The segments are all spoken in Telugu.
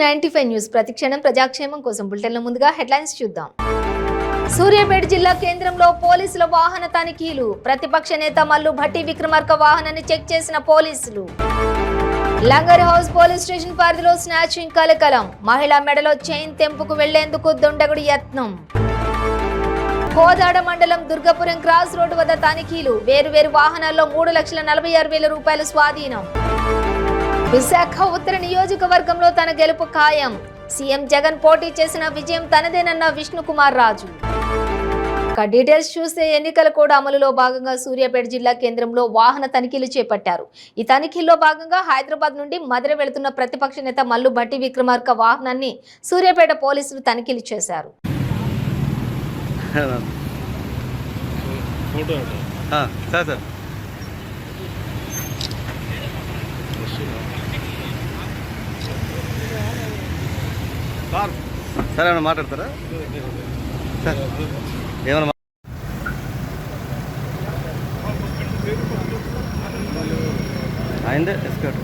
95 న్యూస్ ప్రతిక్షణం ప్రజాక్షేమం కోసం బులెటిన్ల ముందుగా హెడ్లైన్స్ చూద్దాం. సూర్యాపేట జిల్లా కేంద్రంలో పోలీసుల వాహన తనిఖీలు. ప్రతిపక్ష నేత మల్లు భట్టి విక్రమార్క వాహనాన్ని చెక్ చేసిన పోలీసులు. లంగర్ హౌస్ పోలీస్ స్టేషన్ పరిధిలో స్నాచింగ్ కలకలం. మహిళా మెడలో చైన్ తెంపుకు వెళ్లేందుకు దుండగుడి యత్నం. కోదాడ మండలం దుర్గాపురం క్రాస్ రోడ్డు వద్ద తనిఖీలు. వేరువేరు వాహనాల్లో 3,46,000 రూపాయలు స్వాధీనం. విశాఖ ఉత్తర నియోజకవర్గంలో తన గెలుపు ఖాయం. సీఎం జగన్ పోటీ చేసిన విజయం తనదేనన్న విష్ణుకుమార్ రాజు. డీటెయిల్స్ చూస్తే ఎన్నికల కోడ్ అమలులో భాగంగా సూర్యాపేట జిల్లా కేంద్రంలో వాహన తనిఖీలు చేపట్టారు. ఈ తనిఖీల్లో భాగంగా హైదరాబాద్ నుండి మధుర వెళుతున్న ప్రతిపక్ష నేత మల్లు భట్టి విక్రమార్క వాహనాన్ని సూర్యాపేట పోలీసులు తనిఖీలు చేశారు. సార్ ఏమైనా మాట్లాడతారా సార్? ఏమైనా అయిందే ఎస్కట్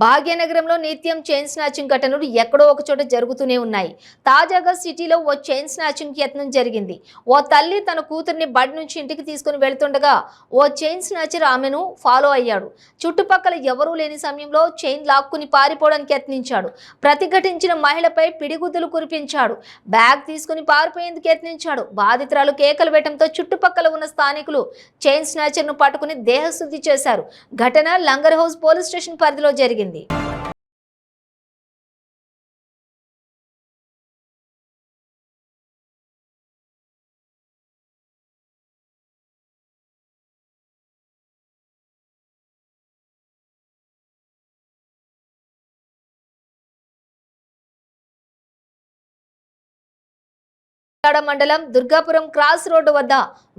భాగ్యనగరంలో నిత్యం చైన్ స్నాచింగ్ ఘటనలు ఎక్కడో ఒక చోట జరుగుతూనే ఉన్నాయి. తాజాగా సిటీలో ఓ చైన్ స్నాచింగ్ యత్నం జరిగింది. ఓ తల్లి తన కూతుర్ని బడి నుంచి ఇంటికి తీసుకుని వెళ్తుండగా ఓ చైన్ స్నాచర్ ఆమెను ఫాలో అయ్యాడు. చుట్టుపక్కల ఎవరూ లేని సమయంలో చైన్ లాక్కుని పారిపోవడానికి యత్నించాడు. ప్రతిఘటించిన మహిళపై పిడిగుద్దులు కురిపించాడు. బ్యాగ్ తీసుకుని పారిపోయేందుకు యత్నించాడు. బాధితురాలు కేకలు వేయడంతో చుట్టుపక్కల ఉన్న స్థానికులు చైన్ స్నాచర్ను పట్టుకుని దేహశుద్ధి చేశారు. ఘటన లంగర్ హౌస్ పోలీస్ స్టేషన్ పరిధిలో జరిగింది. మండలం దుర్గాపురం క్రాస్ రోడ్డు వద్ద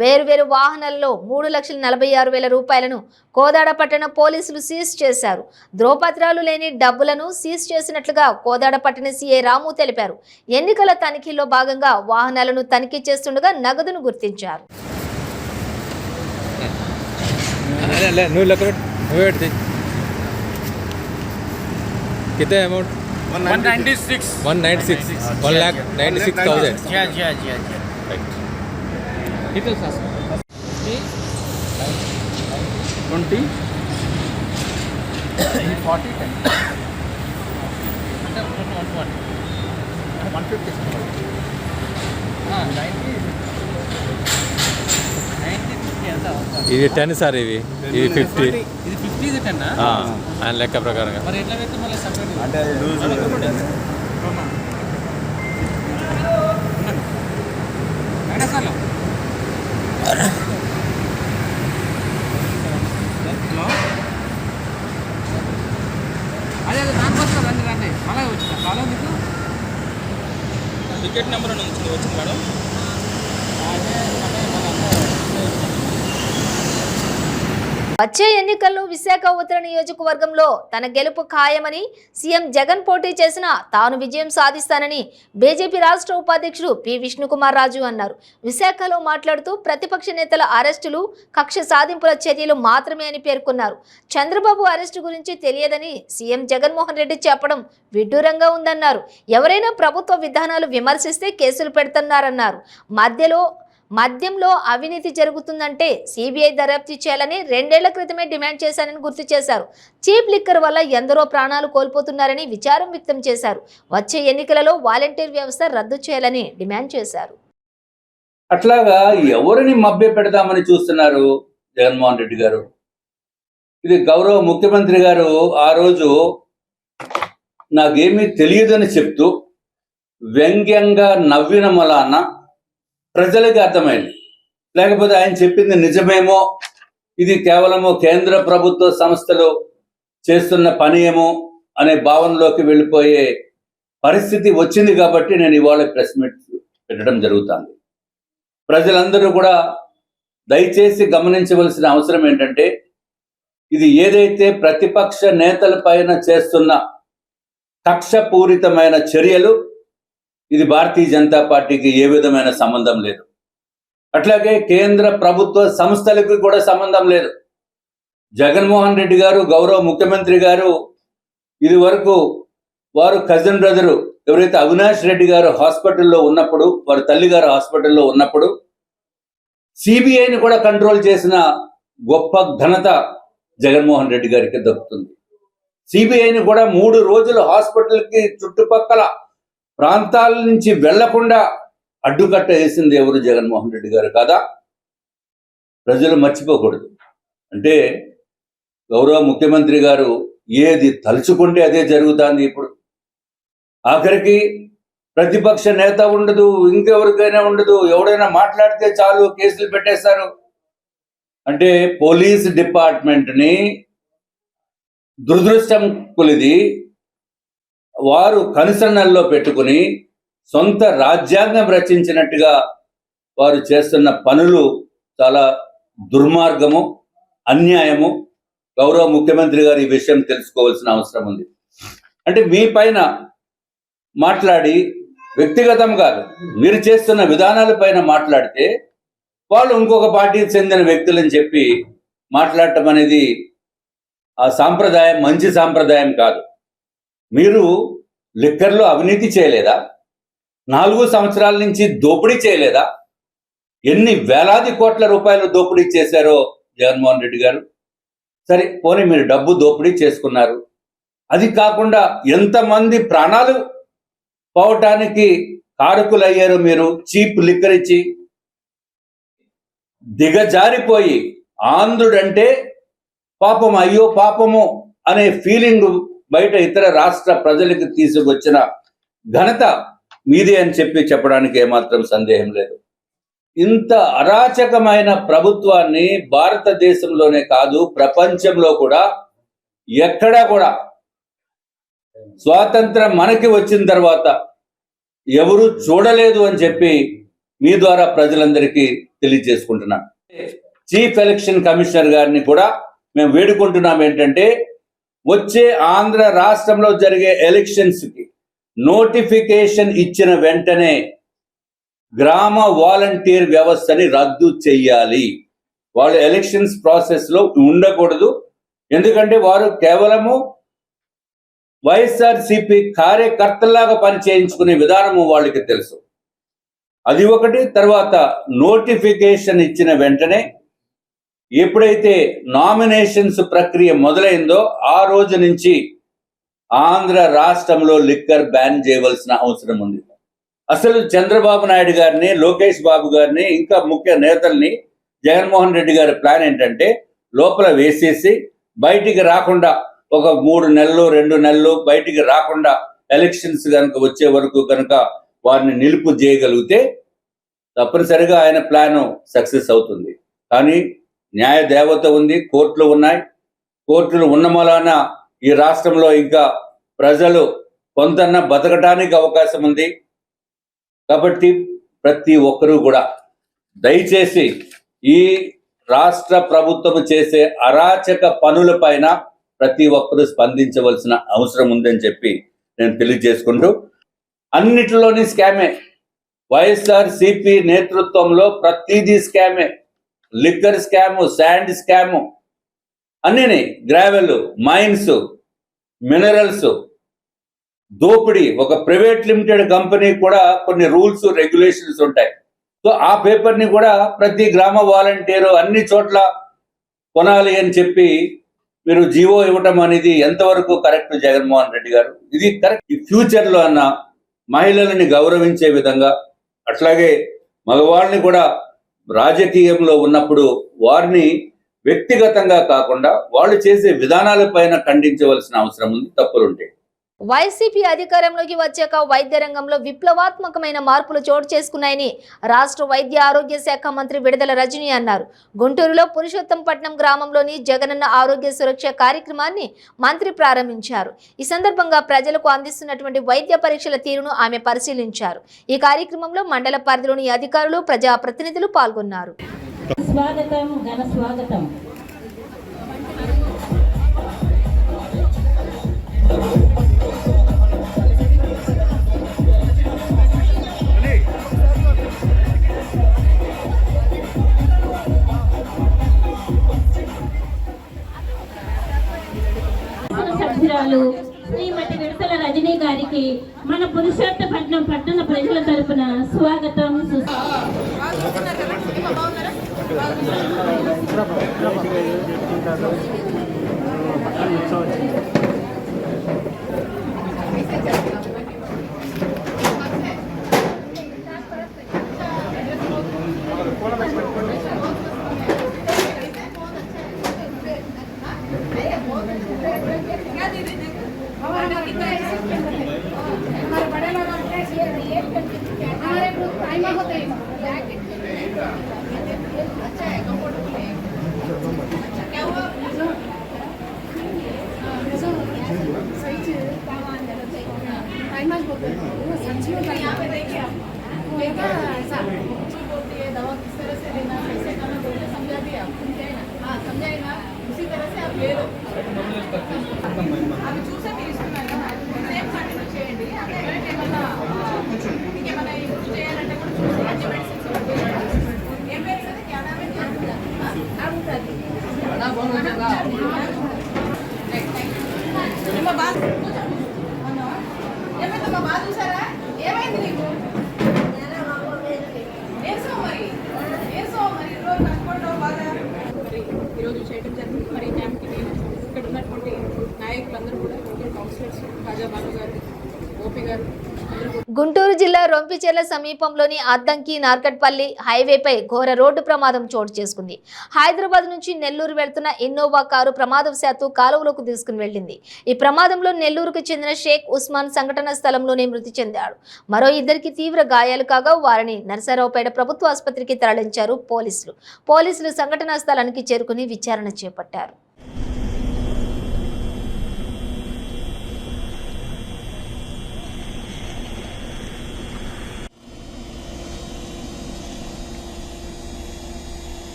వేరువేరు వాహనాలలో 3,46,000 రూపాయలను కోదాడ పట్టణ పోలీసులు సీజ్ చేశారు. ధ్రువపత్రాలు లేని డబ్బులను సీజ్ చేసినట్లుగా కోదాడ పట్టణ సీఐ రాము తెలిపారు. ఎన్నికల తనిఖీలో భాగంగా వాహనాలను తనిఖీ చేస్తుండగా నగదును గుర్తించారు. $196,000. Yeah. Right. Details, sir. 20, 40, 10. 150. 90. ఇది 10 సార్, ఇది 50. ఇది 50, ఇది 10. ఆయన లెక్క ప్రకారంగా మరి ఎట్లా పెడితే మళ్ళీ సపరేట్ అంటే అదే దానికోసం రండి అలాగే వచ్చిందా కాలం మీకు టికెట్ నెంబర్ వచ్చింది మేడం. వచ్చే ఎన్నికల్లో విశాఖ ఉత్తర నియోజకవర్గంలో తన గెలుపు ఖాయమని, సీఎం జగన్ పోటీ చేసిన తాను విజయం సాధిస్తానని బీజేపీ రాష్ట్ర ఉపాధ్యక్షుడు పి విష్ణుకుమార్ రాజు అన్నారు. విశాఖలో మాట్లాడుతూ ప్రతిపక్ష నేతల అరెస్టులు కక్ష సాధింపుల చర్యలు మాత్రమే అని పేర్కొన్నారు. చంద్రబాబు అరెస్టు గురించి తెలియదని సీఎం జగన్మోహన్ రెడ్డి చెప్పడం విడ్డూరంగా ఉందన్నారు. ఎవరైనా ప్రభుత్వ విధానాలు విమర్శిస్తే కేసులు పెడుతున్నారన్నారు. మద్యంలో అవినీతి జరుగుతుందంటే సిబిఐ దర్యాప్తు చేయాలని 2 ఏళ్ల క్రితమే డిమాండ్ చేశానని గుర్తు చేశారు. చీప్ లిక్కర్ వల్ల ఎందరో ప్రాణాలు కోల్పోతున్నారని విచారం వ్యక్తం చేశారు. వచ్చే ఎన్నికలలో వాలంటీర్ వ్యవస్థ రద్దు చేయాలని డిమాండ్ చేశారు. అట్లాగా ఎవరిని మభ్య పెడదామని చూస్తున్నారు జగన్మోహన్ రెడ్డి గారు? ఇది గౌరవ ముఖ్యమంత్రి గారు ఆ రోజు నాకేమీ తెలియదని చెప్తూ వ్యంగ్యంగా నవ్విన మలాన ప్రజలకి అర్థమైంది. లేకపోతే ఆయన చెప్పింది నిజమేమో, ఇది కేవలము కేంద్ర ప్రభుత్వ సంస్థలు చేస్తున్న పని ఏమో అనే భావనలోకి వెళ్ళిపోయే పరిస్థితి వచ్చింది. కాబట్టి నేను ఇవాళ ప్రెస్ మీట్ పెట్టడం జరుగుతుంది. ప్రజలందరూ కూడా దయచేసి గమనించవలసిన అవసరం ఏంటంటే, ఇది ఏదైతే ప్రతిపక్ష నేతల పైన చేస్తున్న కక్షపూరితమైన చర్యలు, ఇది భారతీయ జనతా పార్టీకి ఏ విధమైన సంబంధం లేదు. అట్లాగే కేంద్ర ప్రభుత్వ సంస్థలకు కూడా సంబంధం లేదు. జగన్మోహన్ రెడ్డి గారు గౌరవ ముఖ్యమంత్రి గారు ఇది వరకు వారు కజిన్ బ్రదరు ఎవరైతే అవినాష్ రెడ్డి గారు హాస్పిటల్లో ఉన్నప్పుడు, వారి తల్లి గారు హాస్పిటల్లో ఉన్నప్పుడు సిబిఐని కూడా కంట్రోల్ చేసిన గొప్ప ఘనత జగన్మోహన్ రెడ్డి గారికి దక్కుతుంది. సిబిఐని కూడా 3 రోజులు హాస్పిటల్కి చుట్టుపక్కల ప్రాంతాల నుంచి వెళ్లకుండా అడ్డుకట్ట వేసింది ఎవరు? జగన్మోహన్ రెడ్డి గారు కాదా? ప్రజలు మర్చిపోకూడదు. అంటే గౌరవ ముఖ్యమంత్రి గారు ఏది తలుచుకుంటే అదే జరుగుతుంది. ఇప్పుడు ఆఖరికి ప్రతిపక్ష నేత ఉండదు, ఇంకెవరికైనా ఉండదు, ఎవడైనా మాట్లాడితే చాలు కేసులు పెట్టేస్తారు. అంటే పోలీస్ డిపార్ట్మెంట్ని దురదృష్టం కొలిది వారు కనుసన్నల్లో పెట్టుకుని సొంత రాజ్యాంగం రచించినట్టుగా వారు చేస్తున్న పనులు చాలా దుర్మార్గము, అన్యాయము. గౌరవ ముఖ్యమంత్రి గారు ఈ విషయం తెలుసుకోవాల్సిన అవసరం ఉంది. అంటే మీ పైన మాట్లాడి వ్యక్తిగతం కాదు, మీరు చేస్తున్న విధానాల పైన మాట్లాడితే వాళ్ళు ఇంకొక పార్టీకి చెందిన వ్యక్తులని చెప్పి మాట్లాడటం అనేది ఆ సాంప్రదాయం మంచి సాంప్రదాయం కాదు. మీరు లిక్కర్లో అవినీతి చేయలేదా? 4 సంవత్సరాల నుంచి దోపిడీ చేయలేదా? ఎన్ని వేలాది కోట్ల రూపాయలు దోపిడీ చేశారో జగన్మోహన్ రెడ్డి గారు. సరే పోనీ మీరు డబ్బు దోపిడీ చేసుకున్నారు, అది కాకుండా ఎంతమంది ప్రాణాలు పోవటానికి కారకులయ్యారు మీరు చీప్ లిక్కర్ ఇచ్చి. దిగజారిపోయి ఆంధ్రుడంటే పాపం, అయ్యో పాపము అనే ఫీలింగ్ బయట ఇతర రాష్ట్ర ప్రజలకు తీసుకొచ్చిన ఘనత మీదే అని చెప్పడానికి ఏమాత్రం సందేహం లేదు. ఇంత అరాచకమైన ప్రభుత్వాన్ని భారతదేశంలోనే కాదు ప్రపంచంలో కూడా ఎక్కడా కూడా స్వాతంత్రం మనకి వచ్చిన తర్వాత ఎవరు చూడలేదు అని చెప్పి మీ ద్వారా ప్రజలందరికీ తెలియజేసుకుంటున్నాను. చీఫ్ ఎలక్షన్ కమిషనర్ గారిని కూడా మేము వేడుకుంటున్నాం ఏంటంటే వచ్చే ఆంధ్ర రాష్ట్రంలో జరిగే ఎలక్షన్స్కి నోటిఫికేషన్ ఇచ్చిన వెంటనే గ్రామ వాలంటీర్ వ్యవస్థని రద్దు చెయ్యాలి. వాళ్ళు ఎలక్షన్స్ ప్రాసెస్లో ఉండకూడదు. ఎందుకంటే వారు కేవలము వైఎస్ఆర్సీపీ కార్యకర్తలాగా పనిచేయించుకునే విధానము వాళ్ళకి తెలుసు. అది ఒకటి. తర్వాత నోటిఫికేషన్ ఇచ్చిన వెంటనే ఎప్పుడైతే నామినేషన్స్ ప్రక్రియ మొదలైందో ఆ రోజు నుంచి ఆంధ్ర రాష్ట్రంలో లిక్కర్ బ్యాన్ చేయవలసిన అవసరం ఉంది. అసలు చంద్రబాబు నాయుడు గారిని, లోకేష్ బాబు గారిని, ఇంకా ముఖ్య నేతల్ని జగన్మోహన్ రెడ్డి గారి ప్లాన్ ఏంటంటే లోపల వేసేసి బయటికి రాకుండా ఒక 3 నెలలు 2 నెలలు బయటికి రాకుండా ఎలక్షన్స్ కనుక వచ్చే వరకు కనుక వారిని నిలుపు చేయగలిగితే తప్పనిసరిగా ఆయన ప్లాన్ సక్సెస్ అవుతుంది. కానీ న్యాయ దేవత ఉంది, కోర్టులు ఉన్నాయి. కోర్టులు ఉన్న మూలాన ఈ రాష్ట్రంలో ఇంకా ప్రజలు కొంతన్న బతకటానికి అవకాశం ఉంది. కాబట్టి ప్రతి ఒక్కరూ కూడా దయచేసి ఈ రాష్ట్ర ప్రభుత్వం చేసే అరాచక పనుల పైన ప్రతి ఒక్కరూ స్పందించవలసిన అవసరం ఉందని చెప్పి నేను తెలియజేసుకుంటూ, అన్నిటిలోని స్కామే. వైఎస్ఆర్సీపీ నేతృత్వంలో ప్రతిదీ స్కామే. లిక్కర్ స్కాము, శాండ్ స్కాము, అన్నీ గ్రావెల్, మైన్స్, మినరల్స్ దోపిడీ. ఒక ప్రైవేట్ లిమిటెడ్ కంపెనీ కూడా కొన్ని రూల్స్ రెగ్యులేషన్స్ ఉంటాయి. సో ఆ పేపర్ని కూడా ప్రతి గ్రామ వాలంటీరు అన్ని చోట్ల కొనాలి అని చెప్పి మీరు జీవో ఇవ్వటం అనేది ఎంతవరకు కరెక్ట్ జగన్మోహన్ రెడ్డి గారు? ఇది కరెక్ట్. ఈ ఫ్యూచర్లో అన్న మహిళలని గౌరవించే విధంగా, అట్లాగే మగవాళ్ళని కూడా రాజకీయంలో ఉన్నప్పుడు వారిని వ్యక్తిగతంగా కాకుండా వాళ్ళు చేసే విధానాలపైన ఖండించవలసిన అవసరం ఉంది, తప్పులుంటే. వైసీపీ అధికారంలోకి వచ్చాక వైద్య రంగంలో విప్లవాత్మకమైన మార్పులు చోటు చేసుకున్నాయని రాష్ట్ర వైద్య ఆరోగ్య శాఖ మంత్రి విడుదల రజని అన్నారు. గుంటూరులో పురుషోత్తంపట్నం గ్రామంలోని జగనన్న ఆరోగ్య సురక్ష కార్యక్రమాన్ని మంత్రి ప్రారంభించారు. ఈ సందర్భంగా ప్రజలకు అందిస్తున్నటువంటి వైద్య పరీక్షల తీరును ఆమె పరిశీలించారు. ఈ కార్యక్రమంలో మండల పరిధిలోని అధికారులు, ప్రజాప్రతినిధులు పాల్గొన్నారు. స్వాగతం, ఘన స్వాగతం. అధ్యక్షురాలు శ్రీమతి విడతల రజనీ గారికి మన పురుషోత్తపట్నం పట్టణ ప్రజల తరపున స్వాగతం ఈరోజు చేయడం జరిగింది. మరి ఈ క్యాంప్కి ఇక్కడ ఉన్నటువంటి నాయకులందరూ కూడా కౌన్సిలర్స్ రాజా బాబు గారు, గోపి గారు, గుంటూరు జిల్లా రొంపిచెర్ల సమీపంలోని అద్దంకి నార్కట్పల్లి హైవేపై ఘోర రోడ్డు ప్రమాదం చోటు చేసుకుంది. హైదరాబాద్ నుంచి నెల్లూరు వెళ్తున్న ఇన్నోవా కారు ప్రమాదవశాత్తు కాలువలోకి తీసుకుని వెళ్లింది. ఈ ప్రమాదంలో నెల్లూరుకు చెందిన షేక్ ఉస్మాన్ సంఘటన స్థలంలోనే మృతి చెందాడు. మరో ఇద్దరికి తీవ్ర గాయాలు కాగా వారిని నరసరావుపేట ప్రభుత్వ ఆసుపత్రికి తరలించారు పోలీసులు సంఘటనా స్థలానికి చేరుకుని విచారణ చేపట్టారు.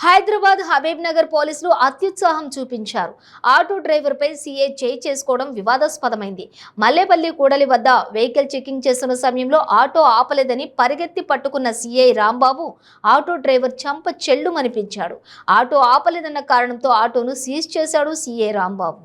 హైదరాబాద్ హబీబ్ నగర్ పోలీసులు అత్యుత్సాహం చూపించారు. ఆటో డ్రైవర్ పై సీఏ చేయి చేసుకోవడం వివాదాస్పదమైంది. మల్లేపల్లి కూడలి వద్ద వెహికల్ చెకింగ్ చేస్తున్న సమయంలో ఆటో ఆపలేదని పరిగెత్తి పట్టుకున్న సీఐ రాంబాబు ఆటో డ్రైవర్ చంప చెల్లుమనిపించాడు. ఆటో ఆపలేదన్న కారణంతో ఆటోను సీజ్ చేశాడు సీఐ రాంబాబు.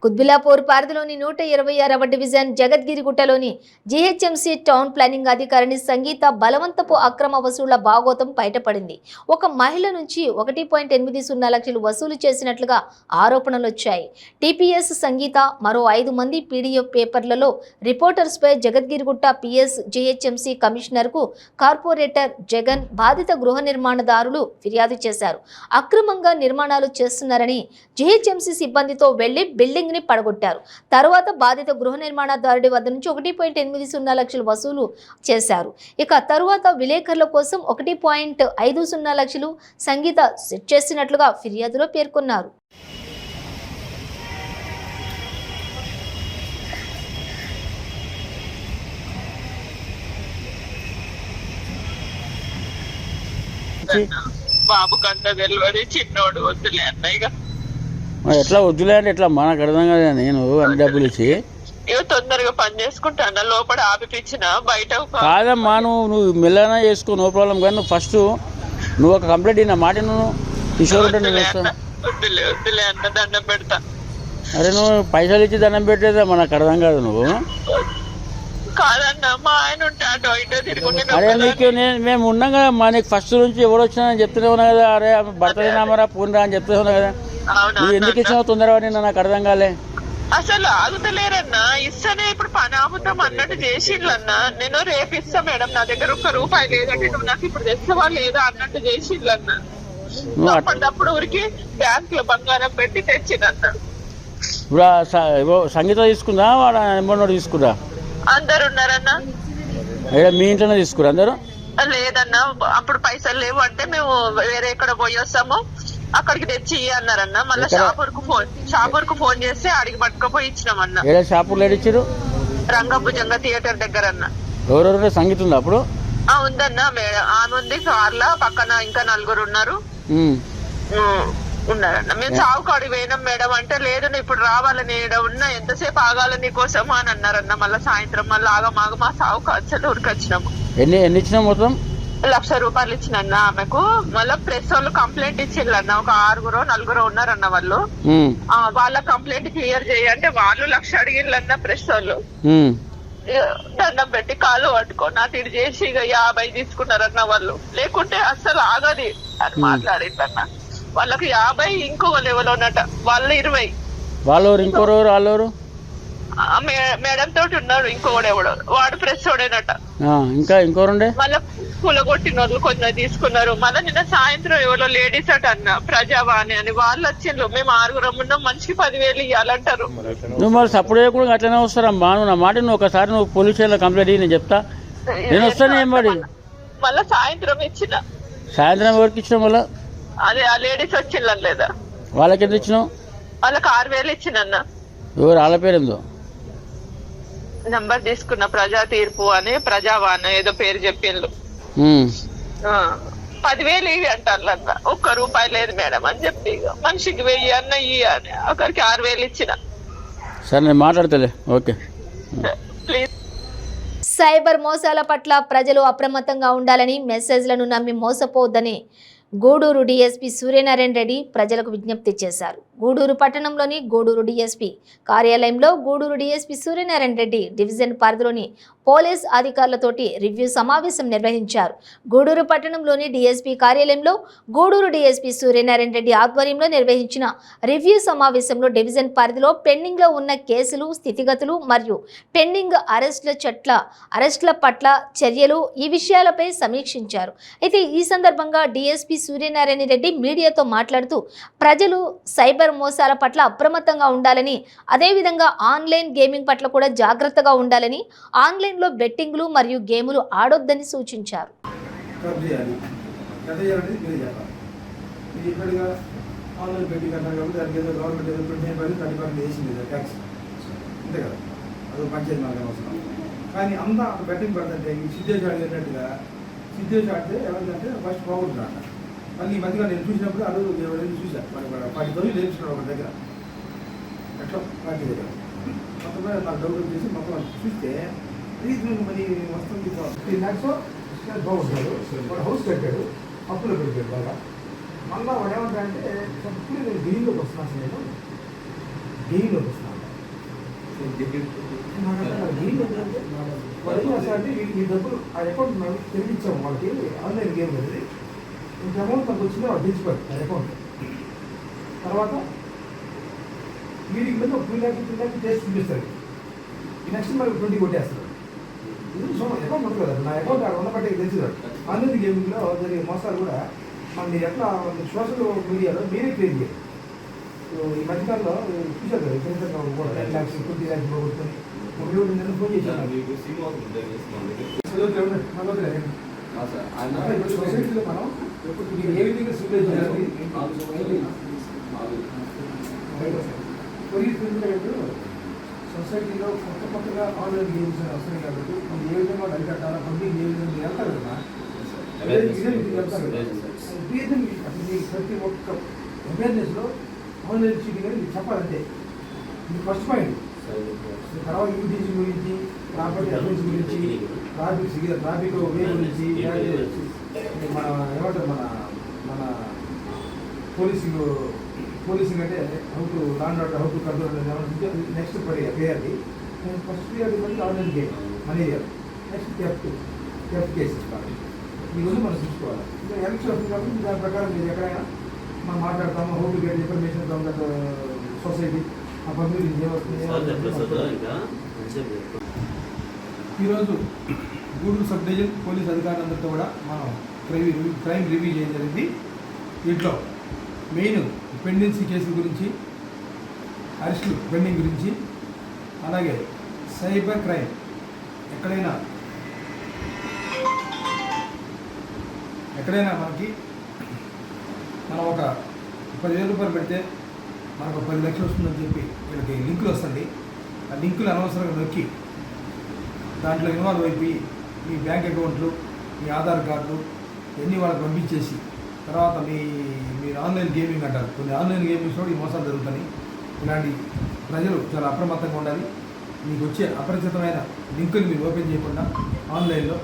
కుత్బుల్లాపూర్ పరిధిలోని 126వ డివిజన్ జగద్గిరిగుట్టలోని జీహెచ్ఎంసీ టౌన్ ప్లానింగ్ అధికారిని సంగీత బలవంతపు అక్రమ వసూళ్ల భాగోతం బయటపడింది. ఒక మహిళ నుంచి 1.80 లక్షలు వసూలు చేసినట్లుగా ఆరోపణలు వచ్చాయి. టీపీఎస్ సంగీత మరో 5 మంది పీడీఎఫ్ పేపర్లలో రిపోర్టర్స్పై జగద్గిరిగుట్ట పిఎస్ జీహెచ్ఎంసీ కమిషనర్కు కార్పొరేటర్ జగన్ బాధిత గృహ నిర్మాణదారులు ఫిర్యాదు చేశారు. అక్రమంగా నిర్మాణాలు చేస్తున్నారని జీహెచ్ఎంసీ సిబ్బందితో వెళ్లి బిల్డింగ్ పడగొట్టారు. తరువాత బాధిత గృహ నిర్మాణదారుడి వద్ద నుంచి 1.80 లక్షలు వసూలు చేశారు. ఇక తరువాత విలేకరుల కోసం 1.50 లక్షలు సంగీత సెట్ చేసినట్లుగా ఫిర్యాదులో పేర్కొన్నారు. ఇచ్చి బాబు కన్నా తెలియదు చిన్నోడు వద్దులే అన్నయ్య మరి ఎట్లా వద్దులే అంటే ఎట్లా మనకు అర్థం కదా నేను అన్ని డబ్బులు ఇచ్చి ఇక తొందరగా పని చేసుకుంటాను లోపల ఆపిపించిన బయట కాదమ్మా నువ్వు మెల్లగా చేసుకో నో ప్రాబ్లం కానీ నువ్వు ఫస్ట్ నువ్వు ఒక కంప్లైంట్ నా మాట నువ్వు కిషోర్ ఉంటే నేను వస్తాను. వద్దులే అన్న దండం పెడతా. అరే నువ్వు పైసలు ఇచ్చి దండం పెట్టేదా మనకు అర్థం కాదు నువ్వు. కాదన్న మా ఆయన ఉంటే అటు ఇటు తిరుగుంటే అరే నీకు మేము ఉన్నాం కదా మా నీకు ఫస్ట్ నుంచి ఎవరు వచ్చినా అని చెప్తూనే ఉన్నా కదా. అరే భర్తలేనామరా పోనరా అని చెప్తూనే ఉన్నా కదా. నువ్వు ఎందుకు ఇచ్చినావు తొందరగా నిన్న నాకు అర్థం కాలే. అసలు ఆగుతలేరన్నా ఇస్తానే ఇప్పుడు పని ఆపుతాం అన్నట్టు చేసిండ్లన్నా. నేను రేపు ఇస్తా మేడం నా దగ్గర ₹1 లేదంటే నువ్వు నాకు ఇప్పుడు తెస్తావా లేదా అన్నట్టు చేసిండ్లన్నా. అప్పటికప్పుడు ఊరికి బ్యాంక్ లో బంగారం పెట్టి తెచ్చినన్నా. ఇప్పుడు సంగీత తీసుకుందా వాడు ఎంబడి తీసుకురా అందరు ఉన్నారన్నా. మీ ఇంట్లోనే తీసుకురా అందరు. లేదన్నా అప్పుడు పైసలు లేవు అంటే మేము వేరే ఎక్కడ పోయి వస్తాము అక్కడికి తెచ్చి అన్నారన్న. మళ్ళీ షాపూర్ కు ఫోన్ చేస్తే అడిగి పట్టుకపోయి ఇచ్చినామన్నా. షాపూర్ లేడు ఇచ్చారు రంగభుజంగా థియేటర్ దగ్గర అన్న. ఎవరెవరు సంగీత ఉందా అప్పుడు? ఉందన్నా మేడం ఆమె ఉంది కార్లా పక్కన ఇంకా 4 ఉన్నారు ఉన్నారన్న. మేము చావుకాడి పోయినాం మేడం అంటే లేదు నువ్వు ఇప్పుడు రావాలని ఉన్నా ఎంతసేపు ఆగాల నీకోసం అని అన్నారన్న. మళ్ళీ సాయంత్రం మళ్ళీ ఆగమాగ మా సావు కాల్చలు ఊరికొచ్చినాము. ఎన్ని ఇచ్చినా మొత్తం ₹1,00,000 ఇచ్చినన్న ఆమెకు. మళ్ళీ ప్రెస్ వాళ్ళు కంప్లైంట్ ఇచ్చిళ్ళన్న. ఒక 6-4 ఉన్నారన్న వాళ్ళు. వాళ్ళ కంప్లైంట్ క్లియర్ చేయంటే వాళ్ళు 1,00,000 అడిగిళ్ళన్న ప్రెస్ వాళ్ళు. దండం పెట్టి కాలు పట్టుకొని అటు ఇటు చేసి ఇక 50 తీసుకున్నారన్న వాళ్ళు. లేకుంటే అస్సలు ఆగది అని మాట్లాడిందన్న. వాళ్ళకి 50 ఇంకో లెవెల్ ఉన్నట వాళ్ళు 20. వాళ్ళు ఇంకోరు మేడం తోటి ఉన్నాడు ఇంకోడు ఎవడో వాడు ప్రెస్ వాడేనట. ఇంకా ఇంకోరుండే మళ్ళీ పులగొట్టిన వాళ్ళు కొంచెం తీసుకున్నారు. మళ్ళీ నిన్న సాయంత్రం ఎవరో లేడీస్ అట అన్న ప్రజావాణి అని వాళ్ళు వచ్చిండ్రు. మేము 6 ఉన్నాం మనిషికి 10,000 ఇవ్వాలంటారు. నువ్వు మరి సపోర్ట్ కూడా అట్లనే వస్తారమ్మా. నువ్వు నా మాట నువ్వు ఒకసారి నువ్వు పోలీస్ స్టేషన్ కంప్లైంట్ నేను చెప్తా. నేను వస్తాను ఏం పడి మళ్ళీ సాయంత్రం ఇచ్చిన. సాయంత్రం ఎవరికి ఇచ్చినావు మళ్ళీ? అదే ఆ లేడీస్ వచ్చిందని లేదా వాళ్ళకి ఎంత ఇచ్చినావు? వాళ్ళకి 6,000 ఇచ్చినన్న. ఎవరు వాళ్ళ పేరు ఏందో నంబర్ తీసుకున్న ప్రజా తీర్పు అని ప్రజావాణి ఏదో పేరు చెప్పిండ్రు. 10,000 ఇవి అంటారు అన్న. ₹1 లేదు మేడం అని చెప్పి మనిషికి 1000 అన్న ఇవి అని ఒకరికి 6,000 ఇచ్చిన. సరే నేను మాట్లాడతలే. Okay please. సైబర్ మోసాల పట్ల ప్రజలు అప్రమత్తంగా ఉండాలని మెసేజ్లను నమ్మి మోసపోవద్దని గూడూరు డీఎస్పీ సూర్యనారాయణ రెడ్డి ప్రజలకు విజ్ఞప్తి చేశారు. గూడూరు పట్టణంలోని గూడూరు డీఎస్పీ కార్యాలయంలో గూడూరు డీఎస్పీ సూర్యనారాయణ రెడ్డి డివిజన్ పరిధిలోని పోలీస్ అధికారులతోటి రివ్యూ సమావేశం నిర్వహించారు. గూడూరు పట్టణంలోని డీఎస్పీ కార్యాలయంలో గూడూరు డీఎస్పీ సూర్యనారాయణ రెడ్డి ఆధ్వర్యంలో నిర్వహించిన రివ్యూ సమావేశంలో డివిజన్ పరిధిలో పెండింగ్లో ఉన్న కేసులు స్థితిగతులు మరియు పెండింగ్ అరెస్టుల పట్ల చర్యలు ఈ విషయాలపై సమీక్షించారు. అయితే ఈ సందర్భంగా డీఎస్పీ సూర్యనారాయణ రెడ్డి మీడియాతో మాట్లాడుతూ ప్రజలు సైబర్ మోసాల పట్ల అప్రమత్తంగా ఉండాలని, అదేవిధంగా ఆన్లైన్ గేమింగ్ పట్ల కూడా జాగ్రత్తగా ఉండాలని, ఆన్లైన్లో బెట్టింగ్లు మరియు గేములు ఆడొద్దని సూచించారు. కానీ అంతా బెట్టింగ్ పడుతుంటే సిద్ధేసి ఆడినట్టుగా సిద్ధేసి ఆడితే ఎవరికంటే ఫస్ట్ పోగొట్టున్నాడు. మళ్ళీ ఈ మధ్యగా నేను చూసినప్పుడు ఆ రోజు ఎవరైనా చూశాను మన 10 రోజులు నేర్చుకున్నాడు ఒక దగ్గర ఎట్లా పార్టీ దగ్గర మొత్తం నాకు డౌట్ వచ్చేసి మొత్తం చూస్తే రీజన్ మనీ వస్తుంది 3 lakhs బాగుంటాడు. వాడు హౌస్ కట్టాడు అప్పులో పెట్టాడు బాగా. మళ్ళీ వాడు ఏమంటాడంటే ఇప్పుడు నేను గెయిన్లోకి వస్తున్నాను అసలు నేను గెయిన్లోకి వస్తున్నాను వాడు ఏం చేస్తాడంటే ఈ డబ్బులు ఆ అకౌంట్ మేము తిరిగి ఇచ్చాము వాళ్ళకి. ఆన్లైన్ గేమ్ అనేది ఇంత అమౌంట్ నాకు వచ్చిందో వాడు దించిపోయాడు ఆ అకౌంట్. తర్వాత వీడికి మీద 3 lakhs చేసి చూపిస్తాడు. ఈ నెక్స్ట్ మనకు 20 కొట్టేస్తాడు. ఇది అకౌంట్ ఉంటుంది కదా నా అకౌంట్ అక్కడ ఉన్నప్పటికీ తెలిసినాడు. ఆన్లైన్ గేమింగ్లో జరిగే మోసాలు కూడా మన మీరు ఎట్లా సోషల్ మీడియాలో మీరే క్రియేట్ చేయాలి. ఈ మధ్యకాలంలో చూశారు కదా విపరీతంగా కూడా 10 lakhs 20 lakhs పోగొట్టుకొని నేను ఫోన్ చేశాను. సొసైటీలో మనం ఏ విధంగా సిమ్యులేట్ చేయాలి సొసైటీలో కొత్తగా ఆన్లైన్ గేమ్స్ వస్తున్నాయి కాబట్టి మనం ఏ విధంగా అరికట్టాలా పబ్లిక్ ఏ విధంగా వెళ్తారు కదా వెళ్తారు. ప్రతి ప్రతి ఒక్క అవేర్నెస్లో ఆన్లైన్ చీటింగ్ అని మీకు చెప్పాలంటే ఇది ఫస్ట్ పాయింట్. తర్వాత యూటీసీ గురించి, ప్రాపర్టీ అఫెన్స్ గురించి, ట్రాఫిక్ వే గురించి, మన ఏమంటారు మన పోలీసింగ్ అంటే how to land order, how to control అనేది నెక్స్ట్ ప్రియారిటీ. ఫస్ట్ ప్రియారిటీ మళ్ళీ online game money. Next theft cases కాబట్టి ఈరోజు మనం చూసుకోవాలి. ఇంకా ఎలక్షన్ వస్తుంది కాబట్టి దాని ప్రకారం మీరు ఎక్కడైనా మనం మాట్లాడతాము. How to get information from that society, ఆ పబ్లిక్ ఈరోజు గూడూరు సబ్ డివిజన్ పోలీస్ అధికారులందరితో కూడా మనం క్రైమ్ రివ్యూ చేయడం జరిగింది. దీంట్లో మెయిన్ పెండెన్సీ కేసుల గురించి, అరెస్టులు పెండింగ్ గురించి, అలాగే సైబర్ క్రైమ్ ఎక్కడైనా మనం ఒక 10,000 రూపాయలు పెడితే మనకు 10 లక్షలు వస్తుందని చెప్పి వీళ్ళకి లింకులు వస్తుంది. ఆ లింకులు అనవసరంగా నొక్కి దాంట్లో ఇన్వాల్వ్ అయిపోయి మీ బ్యాంక్ అకౌంట్లు, మీ ఆధార్ కార్డులు ఇవన్నీ వాళ్ళకి పంపించేసి తర్వాత మీరు ఆన్లైన్ గేమింగ్ అంటారు. కొన్ని ఆన్లైన్ గేమింగ్స్ కూడా ఈ మోసాలు జరుగుతాయి. ఇలాంటి ప్రజలు చాలా అప్రమత్తంగా ఉండాలి. మీకు వచ్చే అపరిచితమైన లింకులు మీరు ఓపెన్ చేయకుండా ఆన్లైన్లో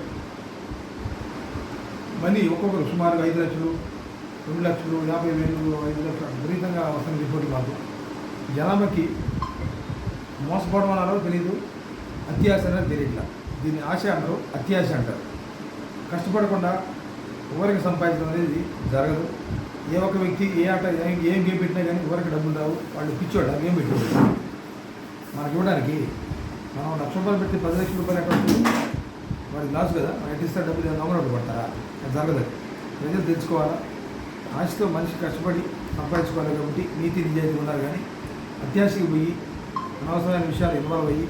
మనీ ఒక్కొక్కరు సుమారుగా 5 లక్షలు, 2 లక్షలు, 50,000, 5 లక్షలు విపరీతంగా వస్తున్న రిపోర్ట్ మాకు. జనాభాకి మోసపోవడం అన్నారో తెలియదు, అత్యాశ అనేది తెలియట్లా. దీన్ని ఆశ అంటారు, అత్యాశ అంటారు. కష్టపడకుండా ఊరికి సంపాదించడం అనేది జరగదు. ఏ ఒక్క వ్యక్తి ఏ ఆట ఏం గేమ్ పెట్టినా కానీ ఊరికి డబ్బులు రావు. వాళ్ళు పిచ్చోడు గేమ్ పెట్టాడు మనకి ఇవ్వడానికి. మనం 1,00,000 రూపాయలు పెట్టి 10 లక్షల రూపాయలు ఎక్కడ వస్తుంది? వాడికి లాస్ కదా. మనకి ఇస్తే డబ్బులు దొంగలు పడతారా? అది జరగదు. ప్రజలు తెలుసుకోవాలా. ఆశతో మనిషి కష్టపడి సంపాదించుకోవాలి కాబట్టి నీతి నిజాయితీ ఉండాలి. కానీ అత్యాశకి పోయి అనవసరమైన విషయాలు ఇన్వాల్వ్ అయ్యి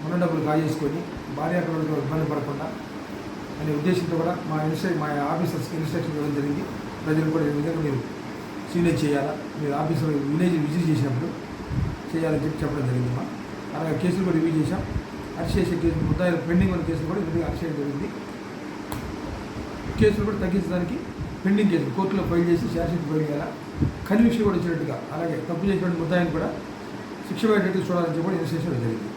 ఉన్న డబ్బులు కాజేసుకొని భార్యాపిల్లలతో ఇబ్బంది పడకుండా అనే ఉద్దేశంతో కూడా మా ఆఫీసర్స్కి ఇన్స్ట్రక్షన్ ఇవ్వడం జరిగింది. ప్రజలు కూడా ఈ విధంగా మీరు సీనియర్ చేయాలా, మీరు ఆఫీసర్ విలేజ్ విజిట్ చేసినప్పుడు చేయాలని చెప్పడం జరిగింది. అలాగే కేసులు కూడా రివ్యూ చేశాం. అరెస్ట్ చేసే కేసులు ముద్దాయిలు పెండింగ్ ఉన్న కేసులు కూడా ఇద్దరికి అరెస్ట్ చేయడం జరిగింది. కేసులు కూడా తగ్గించడానికి పెండింగ్ కేసులు కోర్టులో ఫైల్ చేసి ఛార్జ్షీట్ ఫైల్ చేయాలా, కన్విక్షన్ కూడా వచ్చినట్టుగా, అలాగే తప్పు చేసినటువంటి ముద్దాయిని కూడా శిక్ష పడేటట్టు చూడాలని చెప్పి ఇన్స్ట్రక్షన్ జరిగింది.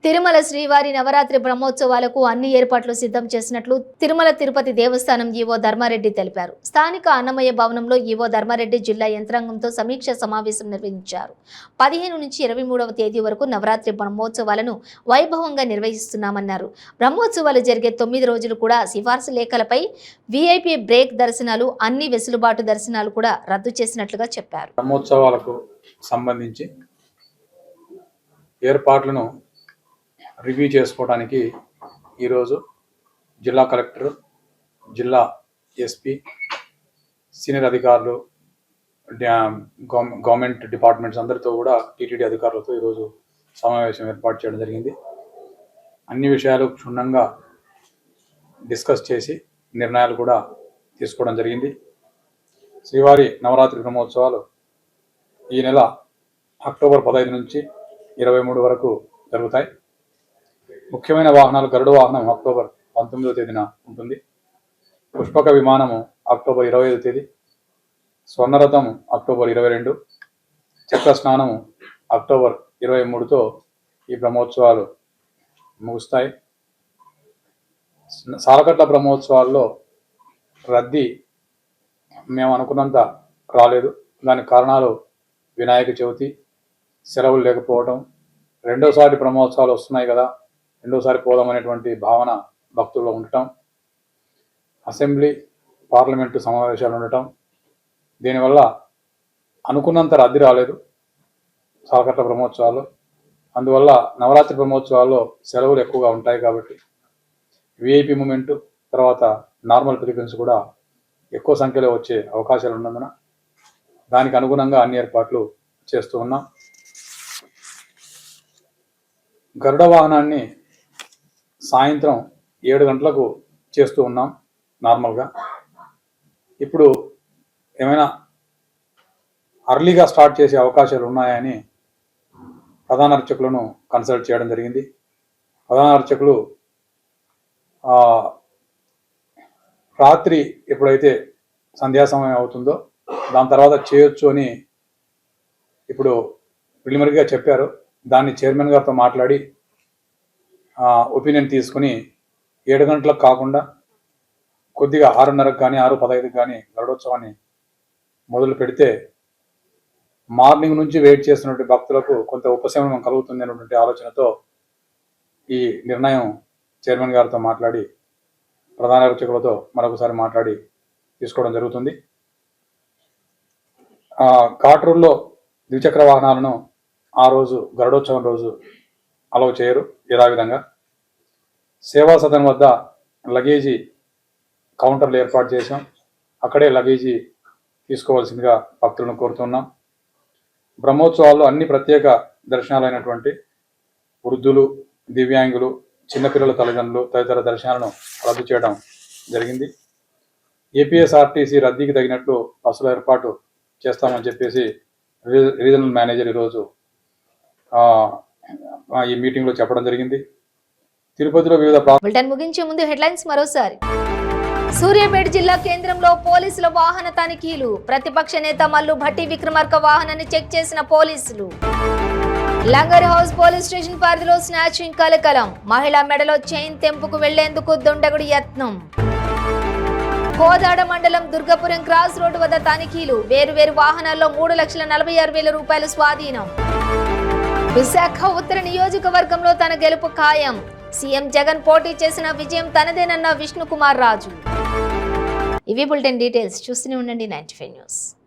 తిరుమల శ్రీవారి నవరాత్రి బ్రహ్మోత్సవాలకు అన్ని ఏర్పాట్లు సిద్ధం చేసినట్లు తిరుమల తిరుపతి దేవస్థానం ఈవో ధర్మారెడ్డి తెలిపారు. స్థానిక అన్నమయ్య భవనంలో ఈవో ధర్మారెడ్డి జిల్లా యంత్రాంగంతో సమీక్ష సమావేశం నిర్వహించారు. 15 నుంచి 23వ తేదీ వరకు నవరాత్రి బ్రహ్మోత్సవాలను వైభవంగా నిర్వహిస్తున్నామన్నారు. బ్రహ్మోత్సవాలు జరిగే 9 రోజులు కూడా సిఫార్సు లేఖలపై వీఐపీ బ్రేక్ దర్శనాలు, అన్ని వెసులుబాటు దర్శనాలు కూడా రద్దు చేసినట్లుగా చెప్పారు. బ్రహ్మోత్సవాలకు సంబంధించి ఏర్పాట్లను రివ్యూ చేసుకోవడానికి ఈరోజు జిల్లా కలెక్టర్, జిల్లా ఎస్పీ, సీనియర్ అధికారులు, గవర్నమెంట్ డిపార్ట్మెంట్స్ అందరితో కూడా టీటీడీ అధికారులతో ఈరోజు సమావేశం ఏర్పాటు చేయడం జరిగింది. అన్ని విషయాలు క్షుణ్ణంగా డిస్కస్ చేసి నిర్ణయాలు కూడా తీసుకోవడం జరిగింది. శ్రీవారి నవరాత్రి బ్రహ్మోత్సవాలు ఈ నెల అక్టోబర్ 15 నుంచి 23 వరకు జరుగుతాయి. ముఖ్యమైన వాహనాలు గరుడ వాహనం అక్టోబర్ 19వ తేదీన ఉంటుంది. పుష్పక విమానము అక్టోబర్ 25వ తేదీ, స్వర్ణరథం అక్టోబర్ 22, చక్ర స్నానము అక్టోబర్ 23తో ఈ బ్రహ్మోత్సవాలు ముగుస్తాయి. సాలకట్ల బ్రహ్మోత్సవాల్లో రద్దీ మేము అనుకున్నంత రాలేదు. దానికి కారణాలు వినాయక చవితి, సెలవులు లేకపోవడం, రెండోసారి బ్రహ్మోత్సవాలు వస్తున్నాయి కదా, రెండోసారి పోదామనేటువంటి భావన భక్తుల్లో ఉండటం, అసెంబ్లీ పార్లమెంటు సమావేశాలు ఉండటం, దీనివల్ల అనుకున్నంత రద్దీ రాలేదు సాలకట్ల బ్రహ్మోత్సవాల్లో. అందువల్ల నవరాత్రి బ్రహ్మోత్సవాల్లో సెలవులు ఎక్కువగా ఉంటాయి కాబట్టి విఐపి మూమెంట్ తర్వాత నార్మల్ పిలిగ్రిమ్స్ కూడా ఎక్కువ సంఖ్యలో వచ్చే అవకాశాలు ఉన్నందున దానికి అనుగుణంగా అన్ని ఏర్పాట్లు చేస్తూ ఉన్నాం. గరుడ వాహనాన్ని సాయంత్రం 7 గంటలకు చేస్తూ ఉన్నాం నార్మల్గా. ఇప్పుడు ఏమైనా అర్లీగా స్టార్ట్ చేసే అవకాశాలు ఉన్నాయని ప్రధాన అర్చకులను కన్సల్ట్ చేయడం జరిగింది. ప్రధాన అర్చకులు రాత్రి ఎప్పుడైతే సంధ్యా సమయం అవుతుందో దాని తర్వాత చేయొచ్చు అని ఇప్పుడు ప్రిలిమినరీగా చెప్పారు. దాన్ని చైర్మన్ గారితో మాట్లాడి ఒపీనియన్ తీసుకుని 7 గంటలకు కాకుండా కొద్దిగా 6:30కు కానీ 6:15కు కానీ గరుడోత్సవాన్ని మొదలు పెడితే మార్నింగ్ నుంచి వెయిట్ చేస్తున్నటువంటి భక్తులకు కొంత ఉపశమనం కలుగుతుంది అనేటువంటి ఆలోచనతో ఈ నిర్ణయం చైర్మన్ గారితో మాట్లాడి ప్రధాన అర్చకులతో మరొకసారి మాట్లాడి తీసుకోవడం జరుగుతుంది. కాట్రూరులో ద్విచక్ర వాహనాలను ఆ రోజు గరుడోత్సవం రోజు అలౌ చేయరు. యథావిధంగా సేవా సదన్ వద్ద లగేజీ కౌంటర్లు ఏర్పాటు చేశాం. అక్కడే లగేజీ తీసుకోవాల్సిందిగా భక్తులను కోరుతున్నాం. బ్రహ్మోత్సవాల్లో అన్ని ప్రత్యేక దర్శనాలైనటువంటి వృద్ధులు, దివ్యాంగులు, చిన్నపిల్లల తల్లిదండ్రులు తదితర దర్శనాలను రద్దు చేయడం జరిగింది. ఏపీఎస్ఆర్టీసీ రద్దీకి తగినట్లు బస్సుల ఏర్పాటు చేస్తామని చెప్పేసి రీజనల్ మేనేజర్ ఈరోజు ఈ మీటింగ్లో చెప్పడం జరిగింది. తిరుపతిలో వివిధ బులెటిన్ ముగించే ముందు హెడ్లైన్స్ మరోసారి. సూర్యాపేట జిల్లా కేంద్రంలో పోలీసుల వాహన తనిఖీలు. ప్రతిపక్ష నేత మల్లు భట్టి విక్రమార్క వాహనాన్ని చెక్ చేసిన పోలీసులు. లంగర్ హౌస్ పోలీస్ స్టేషన్ పరిధిలో స్నాచింగ్ కలకలం. మహిళా మెడలో చైన్ తెంపుకు వెళ్లేందుకు దుండగుడి యత్నం. కోదాడ మండలం దుర్గపురం క్రాస్ రోడ్డు వద్ద తనిఖీలు. వేరువేరు వాహనాల్లో 3,46,000 రూపాయలు స్వాధీనం. విశాఖ ఉత్తర నియోజకవర్గంలో తన గెలుపు ఖాయం. సీఎం జగన్ పోటీ చేసిన విజయం తనదేనన్న విష్ణుకుమార్ రాజు. ఇవి బులెటిన్ డీటెయిల్స్. చూస్తూనే ఉండండి 95 న్యూస్.